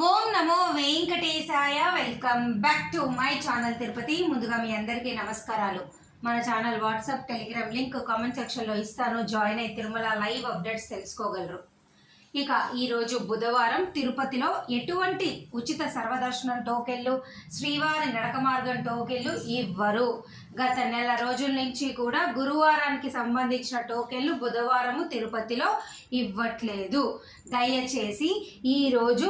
Om Namo Venkatesaya. Welcome back to my channel Tirupati. ముందుగా మీ అందరికీ నమస్కారాలు. మన channel WhatsApp Telegram link comment సెక్షన్లో ఇస్తాను. జాయిన్ అయి తిరుమల లైవ్ అప్డేట్స్ తెలుసుకోగలరు. ఇక ఈరోజు బుధవారం తిరుపతిలో ఎటువంటి ఉచిత సర్వదర్శనం టోకెన్లు, శ్రీవారి నడక మార్గం టోకెన్లు ఇవ్వరు. గత నెల రోజుల నుంచి కూడా గురువారానికి సంబంధించిన టోకెన్లు బుధవారము తిరుపతిలో ఇవ్వట్లేదు. దయచేసి ఈరోజు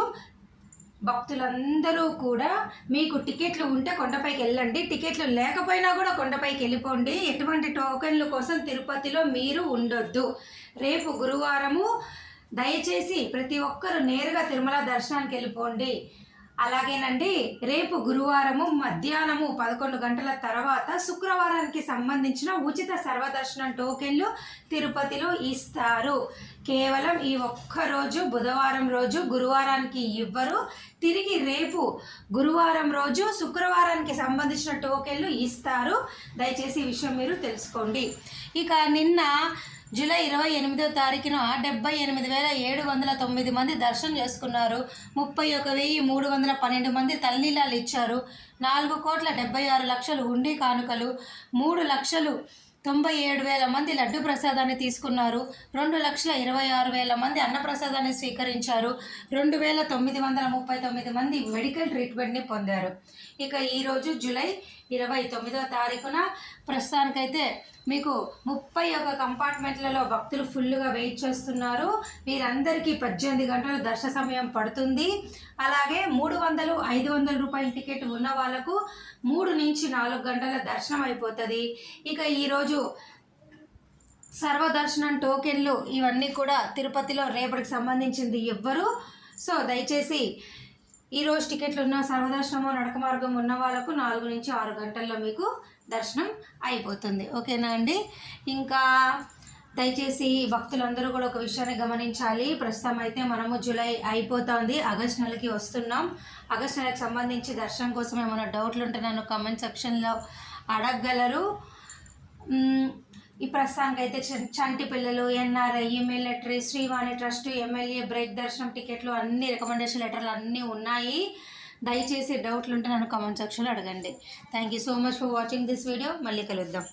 భక్తులందరూ కూడా మీకు టికెట్లు ఉంటే కొండపైకి వెళ్ళండి, టికెట్లు లేకపోయినా కూడా కొండపైకి వెళ్ళిపోండి. ఎటువంటి టోకెన్ల కోసం తిరుపతిలో మీరు ఉండొద్దు. రేపు గురువారము దయచేసి ప్రతి ఒక్కరు నేరుగా తిరుమల దర్శనానికి వెళ్ళిపోండి. అలాగేనండి, రేపు గురువారము మధ్యాహ్నము 11 గంటల తర్వాత శుక్రవారానికి సంబంధించిన ఉచిత సర్వదర్శనం టోకెన్లు తిరుపతిలో ఇస్తారు. కేవలం ఈ ఒక్కరోజు బుధవారం రోజు గురువారానికి ఇవ్వరు. తిరిగి రేపు గురువారం రోజు శుక్రవారానికి సంబంధించిన టోకెన్లు ఇస్తారు. దయచేసి ఈ విషయం మీరు తెలుసుకోండి. ఇక నిన్న జూలై 28వ తారీఖున 78,709 మంది దర్శనం చేసుకున్నారు. 31,312 మంది తల్లిలాలు ఇచ్చారు. 4,76,00,000 హుండీ కానుకలు, 3,97,000 మంది లడ్డు ప్రసాదాన్ని తీసుకున్నారు. 2,26,000 మంది అన్నప్రసాదాన్ని స్వీకరించారు. 2,939 మంది మెడికల్ ట్రీట్మెంట్ని పొందారు. ఇక ఈరోజు జూలై 29వ తారీఖున ప్రస్తుతానికైతే మీకు 31 కంపార్ట్మెంట్లలో భక్తులు ఫుల్గా వెయిట్ చేస్తున్నారు. వీరందరికీ 18 గంటలు దర్శన సమయం పడుతుంది. అలాగే 300, 500 రూపాయల టికెట్ ఉన్న వాళ్ళకు 3 నుంచి 4 గంటల దర్శనం అయిపోతుంది. ఇక ఈరోజు సర్వదర్శనం టోకెన్లు ఇవన్నీ కూడా తిరుపతిలో రేపటికి సంబంధించింది ఇవ్వరు. సో దయచేసి ఈరోజు టికెట్లు ఉన్న సర్వదర్శనము నడక మార్గం ఉన్న వాళ్ళకు 4 నుంచి 6 గంటల్లో మీకు దర్శనం అయిపోతుంది. ఓకేనా అండి? ఇంకా దయచేసి భక్తులందరూ కూడా ఒక విషయాన్ని గమనించాలి. ప్రస్తుతం అయితే మనము జూలై అయిపోతుంది, ఆగస్ట్ నెలకి వస్తున్నాం. ఆగస్ట్ నెలకు సంబంధించి దర్శనం కోసం ఏమైనా డౌట్లు ఉంటే నన్ను కామెంట్ సెక్షన్లో అడగగలరు. ఈ ప్రస్తుతానికి అయితే చంటి పిల్లలు, NRI, military, Srivani trust, MLA break దర్శనం టికెట్లు అన్ని రికమెండేషన్ లెటర్లు అన్నీ ఉన్నాయి. దయచేసి డౌట్లు ఉంటే నన్ను కామెంట్ సెక్షన్లో అడగండి. Thank you so much for watching this video. మళ్ళీ కలుద్దాం.